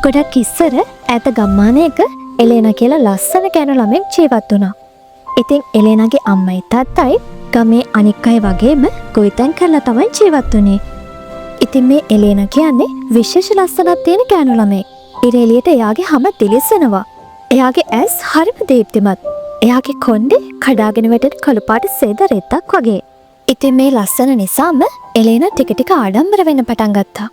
ගොඩක් ඉස්සර ඈත ගම්මානයක එලේනා කියලා ලස්සන කෑනු ළමෙක් ජීවත් වුණා. ඉතින් එලේනාගේ අම්මයි තාත්තයි ගමේ අනික් අය වගේම ගොවිතැන් කරලා තමයි ජීවත් වුනේ. ඉතින් මේ එලේනා කියන්නේ විශේෂ ලස්සනක් තියෙන කෑනු ළමෙක්. ඉර එළියට එයාගේ හැම දිලිසෙනවා. එයාගේ ඇස් හරිම දීප්තිමත්. එයාගේ කොණ්ඩේ කඩාගෙන වැටෙන කළු පාට සේද රෙද්දක් වගේ. ඉතින් මේ ලස්සන නිසාම එලේනා ටික ටික ආඩම්බර වෙන්න පටන් ගත්තා.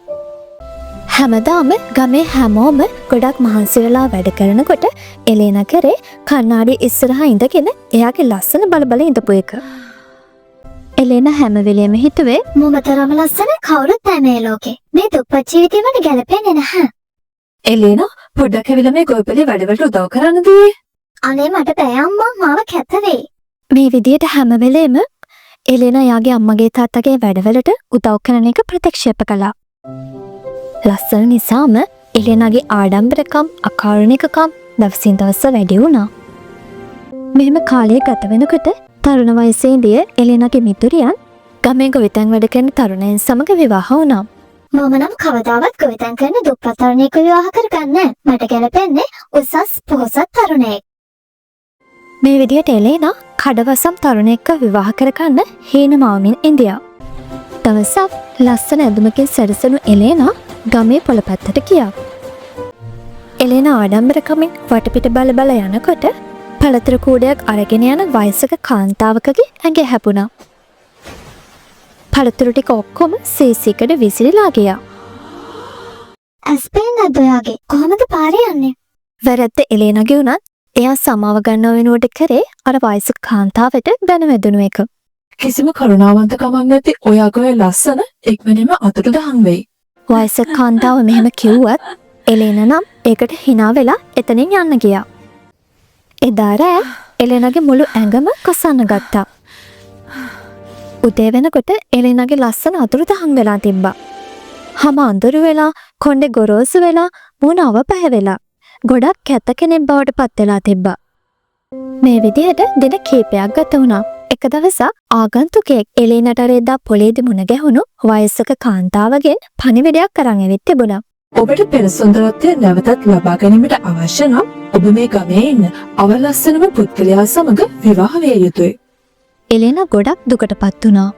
හැමදාම ගමේ හැමෝම ගොඩක් මහන්සි වෙලා වැඩ කරනකොට එලේනා කරේ කණ්ණාඩි ඉස්සරහා ඉඳගෙන එයාගේ ලස්සන බල බල ඉඳපු එක. එලේනා හැම වෙලෙම හිතුවේ මොමතරම ලස්සන කවුරුත් නැහැ මේ ලෝකේ. මේ දුප්පත් ජීවිතේට ගැලපෙන්නේ නැහැ. එලේනා පොඩ්ඩක් ඇවිල්ලා මේ ගොවිපලේ වැඩවලට උදව් කරන්න දී. අනේ මට බෑ අම්මා මාව කැත වෙයි. මේ විදියට හැම වෙලෙම එලේනා යාගේ අම්මගේ තාත්තගේ වැඩවලට උදව් කරන එක ප්‍රතික්ෂේප කළා. ලස්සන නිසාම එලේනාගේ ආඩම්බරකම් අකාරුණිකකම් දවසින් දවස වැඩි වුණා. මෙහෙම කාලය ගත වෙනකොට තරුණ වයසේදී එලේනාගේ මිතුරියන් ගමේ ගොවිතැන් වැඩ කරන තරුණයන් සමග විවාහ වුණා. මම නම් කවදාවත් ගොවිතැන් කරන දුප්පත් තරුණයෙක් විවාහ කරගන්නේ මට ගැලපෙන්නේ උසස් පොහොසත් තරුණයෙක්. මේ විදියට එලේනා කඩවසම් තරුණයෙක්ව විවාහ කරගන්න හීනමාවමින් ඉඳියා. දවසක් ලස්සන ඇඳුමකින් සැරසුණු එලේනා ගමේ පොළ පැත්තට ගියා. එලේනා ආඩම්බරකමින් වටපිට බල බල යනකොට පළතුරු කූඩයක් අරගෙන යන වයසක කාන්තාවකගේ ඇඟ හැපුණා. පළතුරු ටික ඔක්කොම සීසීකට විසිරීලා ගියා. ඇස් පේන්නේ නැද්ද ඔයාගේ? කොහමද පාරේ යන්නේ? වැරද්ද එලේනාගේ උනත් එයා සමාව ගන්නව වෙනුවට කරේ අර වයසක කාන්තාවට බැනවැදුණු එක. කිසිම කරුණාවන්තකමක් නැති ඔයාගේ ලස්සන ඉක්මනින්ම අතට දහන් වෙයි. වයසක කාන්තාව මෙහෙම කිව්වත් එලේනා නම් ඒකට hina වෙලා එතනින් යන්න ගියා. එදා රෑ එලේනාගේ මුළු ඇඟම කසන්න ගත්තා. උදේ වෙනකොට එලේනාගේ ලස්සන අතුරුදහන් වෙලා තිබ්බා. හැම අඳුරු වෙලා, කොණ්ඩේ ගොරෝසු වෙලා, මූණ අවපැහැ වෙලා, ගොඩක් කැත කෙනෙක් බවට පත් වෙලා තිබ්බා. මේ විදිහට දින කීපයක් ගත වුණා. එක දවසක් ආගන්තුකයෙක් එලේනාට රෙද්දා පොළේදී මුණ ගැහුණු වයසක කාන්තාවගෙන් පණිවිඩයක් අරන් ඇවිත් තිබුණා. ඔබට පෙර සුන්දරත්වය නැවතත් ලබා ගැනීමට අවශ්‍ය නම් ඔබ මේ ගමේ ඉන්න අවලස්සනම පුද්ගලයා සමග විවාහ විය යුතුයි. එලේනා ගොඩක් දුකටපත් වුණා.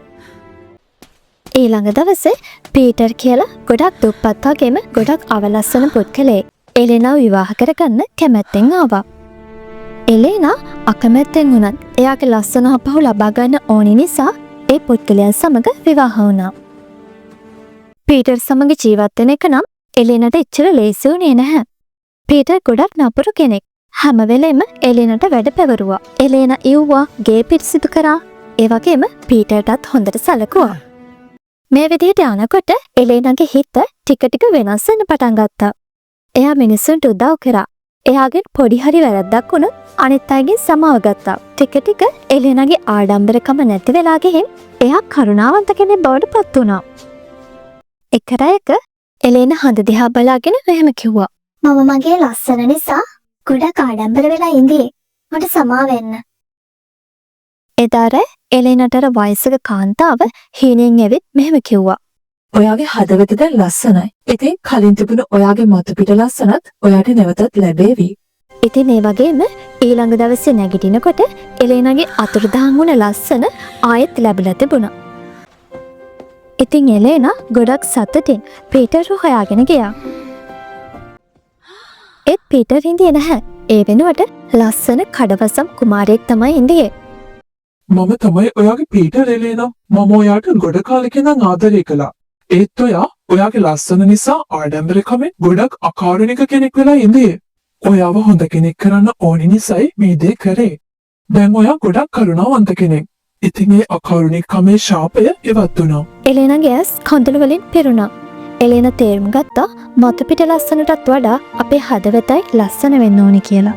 ඊළඟ දවසේ පීටර් කියලා ගොඩක් දුප්පත් වගේම ගොඩක් අවලස්සන පුද්ගලයෙක් එලේනාව විවාහ කරගන්න කැමැත්තෙන් ආවා. එලේනා අකමැත්තෙන් වුණත් එයාගේ ලස්සන අපහු ලබා ගන්න ඕනි නිසා ඒ පුද්ගලයන් සමග විවාහ වුණා. පීටර් සමග ජීවත් වෙන එක නම් එලේනාට එච්චර ලේසි වුණේ නැහැ. පීටර් ගොඩක් නපුරු කෙනෙක්. හැම වෙලෙම එලේනාට වැඩ පැවරුවා. එලේනා ඉව්වා, ගේ පිරිසිදු කරා. ඒ වගේම පීටර්ටත් හොඳට සැලකුවා. මේ විදිහට යනකොට එලේනාගේ හිත ටික ටික වෙනස් වෙන්න පටන් ගත්තා. එයා මිනිස්සුන්ට උදව් කරා. එයාගෙන් පොඩි හරි වැරද්දක් වුණොත් අනිත් අයගෙන් සමාව ගත්තා. ටික ටික එලේනාගේ ආඩම්බරකම නැති වෙලා ගිහින් එයා කරුණාවන්ත කෙනෙක් බවට පත් වුණා. එක රැයක එලේනා හඳ දිහා බලාගෙන මෙහෙම කිව්වා. මම මගේ ලස්සන නිසා ගොඩක් ආඩම්බර වෙලා ඉඳී. මට සමා වෙන්න. එදා රෑ එලේනාට අර වයසක කාන්තාව හීනෙන් ඇවිත් මෙහෙම කිව්වා. ඔයාගේ හදවත දැන් ලස්සනයි. ඉතින් කලින් තිබුණු ඔයාගේ මතු පිට ලස්සනත් ඔයාට නැවතත් ලැබේවි. ඉතින් ඒ වගේම ඊළඟ දවසේ නැගිටිනකොට එලේනාගේ අතුරුදහන් වුණ ලස්සන ආයෙත් ලැබිලා තිබුණා. ඉතින් එලේනා ගොඩක් සතුටින් පීටර්ව හොයාගෙන ගියා. ඒත් පීටර් හින්දියේ නැහැ. ඒ වෙනුවට ලස්සන කඩවසම් කුමාරයෙක් තමයි හින්දියේ. මම තමයි ඔයාගේ පීටර් එලේනා. මම ඔයාට ගොඩ කාලෙක ඉඳන් ආදරය කළා. ඒත් ඔයාගේ ලස්සන නිසා ආඩම්බරකමෙන් ගොඩක් අකාරුණික කෙනෙක් වෙලා ඉඳී. ඔයාව හොඳ කෙනෙක් කරන්න ඕනි නිසායි මේ දේ කරේ. දැන් ඔයා ගොඩක් කරුණාවන්ත කෙනෙක්. ඉතින් ඒ අකාරුණිකමේ ශාපය ඉවත් වුණා. එලේනාගේ ඇස් කඳුළු වලින් පිරුණා. එලේනා තේරුම් ගත්තා මතු පිට ලස්සනටත් වඩා අපේ හදවතයි ලස්සන වෙන්න ඕනි කියලා.